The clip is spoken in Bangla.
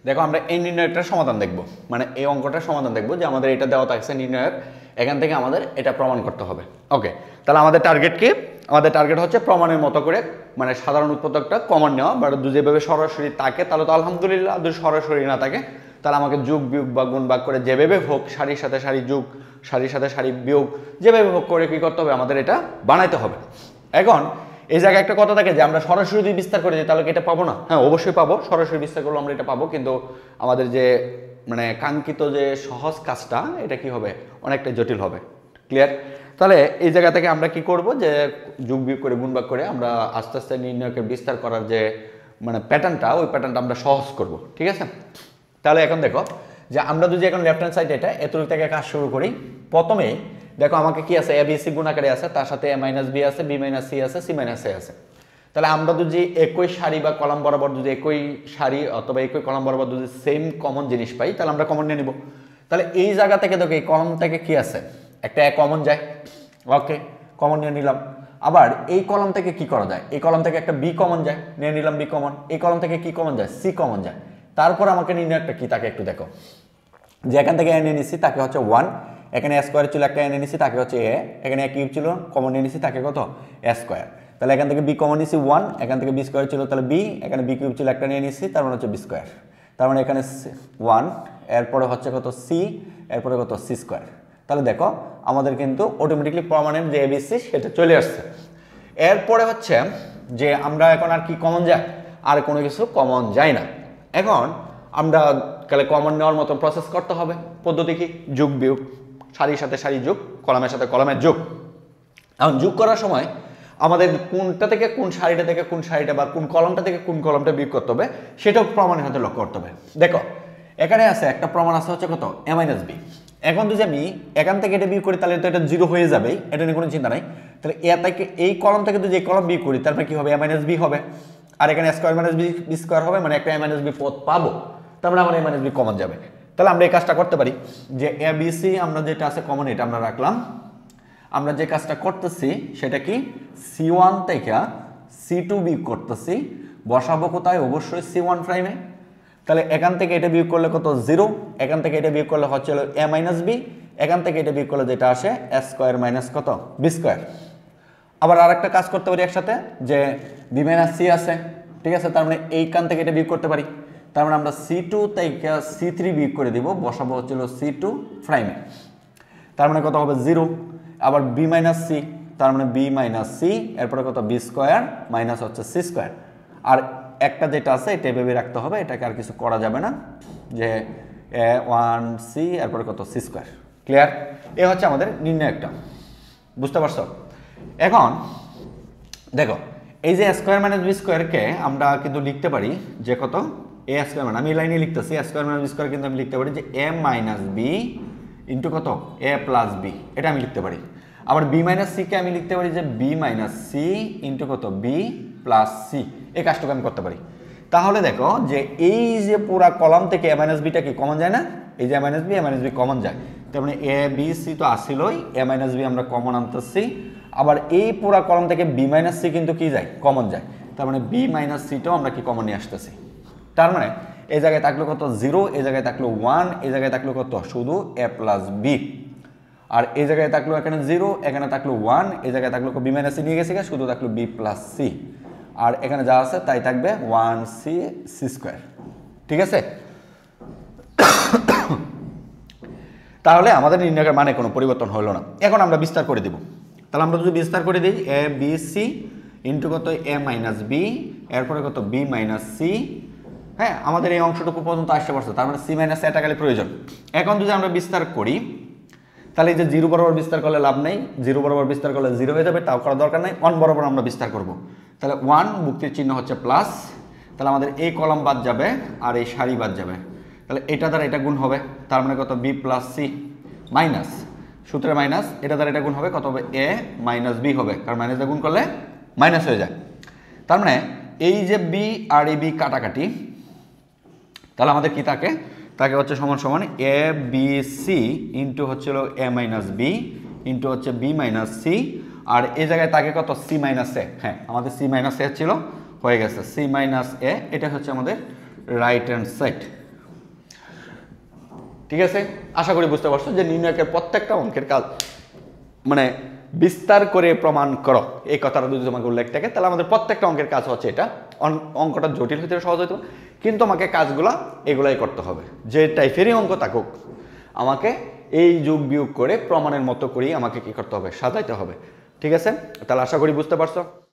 দেখো আমরা এই নির্ণয়টার সমাধান দেখব, মানে এই অঙ্কটার সমাধান দেখব যে আমাদের এটা দেওয়া থাকছে নির্ণয়ের, এখান থেকে আমাদের এটা প্রমাণ করতে হবে। ওকে, তাহলে আমাদের টার্গেট কি? আমাদের টার্গেট হচ্ছে প্রমাণের মতো করে মানে সাধারণ উৎপাদকটা কমন নেওয়া, বাট যেভাবে সরাসরি থাকে তাহলে তো আলহামদুলিল্লাহ, যদি সরাসরি না থাকে তাহলে আমাকে যোগ বিয়োগ বা গুণ ভাগ করে যেভাবে হোক, সারির সাথে সারি যোগ, সারির সাথে সারি বিয়োগ, যেভাবে হোক করে কী করতে হবে, আমাদের এটা বানাইতে হবে। এখন এই জায়গায় একটা কথা থাকে যে আমরা সরাসরি যদি বিস্তার করে দিই তাহলে কি এটা পাবো না? হ্যাঁ, অবশ্যই পাবো, সরাসরি বিস্তার করলে আমরা এটা পাবো, কিন্তু আমাদের যে মানে কাঙ্ক্ষিত যে সহজ কাজটা এটা কি হবে, অনেকটা জটিল হবে। ক্লিয়ার? তাহলে এই জায়গা থেকে আমরা কি করব যে যোগ বিয়োগ করে গুণ ভাগ করে আমরা আস্তে আস্তে নির্ণয়কে বিস্তার করার যে মানে প্যাটার্নটা, ওই প্যাটার্নটা আমরা সহজ করব। ঠিক আছে? তাহলে এখন দেখো যে আমরা যদি এখন লেফট হ্যান্ড সাইডে এটা এতটুকু থেকে কাজ শুরু করি, প্রথমে দেখো আমাকে কি আছে, এ বি সি গুণ আকারে আছে, তার সাথে এ মাইনাস বি আছে, বি মাইনাস সি আছে, সি মাইনাস এ আছে। তাহলে আমরা যদি একই সারি বা কলাম বরাবর যদি একই সারি অথবা একই কলাম বরাবর যদি সেম কমন জিনিস পাই তাহলে আমরা কমন নিয়ে নিব। তাহলে এই জায়গা থেকে দেখো এই কলম থেকে কি আছে, একটা এ কমন যায়। ওকে, কমন নিয়ে নিলাম। আবার এই কলম থেকে কি করা যায়, এই কলম থেকে একটা বি কমন যায়, নিয়ে নিলাম বি কমন। এই কলম থেকে কি কমন যায়, সি কমন যায়। তারপর আমাকে নির্ণয়টা কি তাকে একটু দেখো, যে এখান থেকে এনে নিছি তাকে হচ্ছে 1, এখানে এ স্কোয়ার ছিল একটা এনে নিছি তাকে হচ্ছে এ, এখানে এ কিউব ছিল কমন নিয়ে নিছি তাকে কত, এ স্কোয়ার। তাহলে এখান থেকে বি কমন নিছি 1, এখান থেকে বি স্কোয়ার ছিল তাহলে বি, এখানে বি কিউব ছিল একটা নিয়ে নিছি তার মানে হচ্ছে বি স্কোয়ার। তার মানে এখানে 1, এরপরে হচ্ছে কত সি, এরপরে কত সি স্কোয়ার। তাহলে দেখো আমাদের কিন্তু অটোমেটিকলি পার্মানেন্ট যে এবিসি সেটা চলে আসছে। এরপরে হচ্ছে যে আমরা এখন আর কি কমন যায়, আর কোনো কিছু কমন যায় না। এখন আমরা তাহলে কমন নেওয়ার মতো প্রসেস করতে হবে। পদ্ধতি কি, যোগ বিয়োগ, সারির সাথে সারি যোগ, কলামের সাথে কলামের যোগ। এখন যোগ করার সময় আমাদের কোনটা থেকে কোন সারিটা থেকে কোন সারিটা বা কোন কলমটা থেকে কোন কলমটা বিয়োগ করতে হবে সেটাও প্রমাণের সাথে লক্ষ্য করতে হবে। দেখো এখানে আছে একটা প্রমাণ আছে হচ্ছে কত, এ মাইনাস বি। এখন যদি আমি এখান থেকে এটা বিয়োগ করি তাহলে তো এটা জিরো হয়ে যাবে, এটা নিয়ে কোনো চিন্তা নাই। তাহলে এ থেকে এই কলম থেকে যদি এই কলম বিয়োগ করি তারপরে কি হবে, এ মাইনাস বি হবে। আর এখানে স্কোয়ার মাইনাস বি স্কোয়ার হবে, মানে একটা এ মাইনাস বি পদ পাবো, তারপরে আমার এ মাইনাস বি কমন যাবে। তাহলে আমরা এই কাজটা করতে পারি যে এ বি সি আমরা যেটা আছে কমন এটা আমরা রাখলাম। আমরা যে কাজটা করতেছি সেটা কি, C1 থেকে C2 বিয়োগ করতেছি, বসাবো কোথায়, অবশ্যই C1 প্রাইমে। তাহলে এখান থেকে এটা বিয়োগ করলে কত 0, এখান থেকে এটা বিয়োগ করলে হচ্ছে এ মাইনাস বি, এখান থেকে এটা বিয়োগ করলে যেটা আসে এ স্কোয়ার মাইনাস কত বি স্কোয়ার। আবার আরেকটা কাজ করতে পারি একসাথে, যে বি মাইনাস সি আছে, ঠিক আছে, তার মানে এইখান থেকে এটা বিয়োগ করতে পারি। তার মানে আমরা C2 থেকে C3 বিয়োগ করে দিব, বসাবো হচ্ছিল C2 প্রাইমে। তার মানে কত হবে 0। আবার বি মাইনাস সি, তার মানে বি মাইনাস সি, এরপরে কত বি স্কোয়ার মাইনাস হচ্ছে সি স্কোয়ার। আর একটা যেটা আছে এটা ভেবে রাখতে হবে, এটাকে আর কিছু করা যাবে না, যে 1c এরপরে কত সি স্কোয়ার। ক্লিয়ার? এ হচ্ছে আমাদের নির্ণয় একটা, বুঝতে পারছো? এখন দেখো এই যে স্কোয়ার মাইনাস বি স্কোয়ারকে আমরা কিন্তু লিখতে পারি যে কত এ স্কোয়ার, মানে আমি লাইনে লিখতেছি এ স্কোয়ার মাইনাস বি স্কোয়ার, কিন্তু আমি লিখতে পারি যে এ মাইনাস বি ইন্টু কত এ প্লাস বি, এটা আমি লিখতে পারি। আবার বি মাইনাস সিকে আমি লিখতে পারি যে বি মাইনাস সি ইন্টু কত বি প্লাস সি, এই কাজটুকু আমি করতে পারি। তাহলে দেখো যে এই যে পুরা কলাম থেকে এ মাইনাস বিটা কি কমন যায় না, এই যে এ মাইনাস বি কমন যায়, তার মানে এ বি সি তো আসিলই, এ মাইনাস বি আমরা কমন আনতেছি। আবার এই পুরা কলাম থেকে বি মাইনাস সি কিন্তু কি যায়, কমন যায়, তার মানে বি মাইনাস সিটাও আমরা কি কমন নিয়ে আসতেছি। তার মানে এই জায়গায় থাকলো কত 0, এই জায়গায় থাকলো 1, এই জায়গায় থাকলো কত শুধু এ প্লাস বি। আর এই জায়গায় থাকলো এখানে 0, এখানে থাকলো 1, এই জায়গায় থাকলো বি মাইনাস সি নিয়ে গেছে, শুধু থাকলো বি প্লাস সি। আর এখানে যা আছে তাই থাকবে 1c সি স্কোয়ার। ঠিক আছে? তাহলে আমাদের নির্ণয়ের মানে কোনো পরিবর্তন হলো না। এখন আমরা বিস্তার করে দিব। তাহলে আমরা যদি বিস্তার করে দিই এ বি সি ইন্টু কত এ মাইনাস বি, এরপরে কত বি মাইনাস সি। হ্যাঁ, আমাদের এই অংশটুকু পর্যন্ত আসতে পারছে, তার মানে সি মাইনাস এটা খালি প্রয়োজন। এখন যদি আমরা বিস্তার করি তাহলে এই যে 0 বরাবর বিস্তার করলে লাভ নেই, 0 বরাবর বিস্তার করলে 0 হয়ে যাবে, তাও করার দরকার নেই। 1 বরাবর আমরা বিস্তার করব, তাহলে 1 বুক্তির চিহ্ন হচ্ছে প্লাস, তাহলে আমাদের এই কলাম বাদ যাবে আর এই সারি বাদ যাবে, তাহলে এটা দ্বারা এটা গুণ হবে, তার মানে কত বি প্লাস সি মাইনাস সূত্রে মাইনাস, এটা দ্বারা এটা গুণ হবে, কত হবে এ মাইনাস বি হবে, কারণ মাইনাস দিয়ে গুণ করলে মাইনাস হয়ে যায়। তার মানে এই যে বি আর এই বি কাটাকাটি, তাহলে আমাদের কি থাকে, তাকে হচ্ছে সমান সমান এ বি সি ইন্টু হচ্ছিল এ মাইনাস বি ইন্টু হচ্ছে বি মাইনাস সি, আর এই জায়গায় তাকে কত সি মাইনাস এ, হ্যাঁ আমাদের সি মাইনাস এ ছিল, হয়ে গেছে সি মাইনাস এ, এটা হচ্ছে আমাদের রাইট হ্যান্ড সাইড। ঠিক আছে, আশা করি বুঝতে পারছো যে নির্ণায়কের প্রত্যেকটা অঙ্কের কাজ মানে বিস্তার করে প্রমাণ করো, এই কথাটা যদি তোমাকে উল্লেখ থাকে তাহলে আমাদের প্রত্যেকটা অঙ্কের কাজ হচ্ছে এটা। অঙ্কটা জটিল হইতে সহজ হইতে কিন্তু আমাকে কাজগুলা এগুলাই করতে হবে, যে টাইপেরই অঙ্ক থাকুক আমাকে এই যোগ বিয়োগ করে প্রমাণের মতো করেই আমাকে কি করতে হবে, সাজাইতে হবে। ঠিক আছে, তাহলে আশা করি বুঝতে পারছো।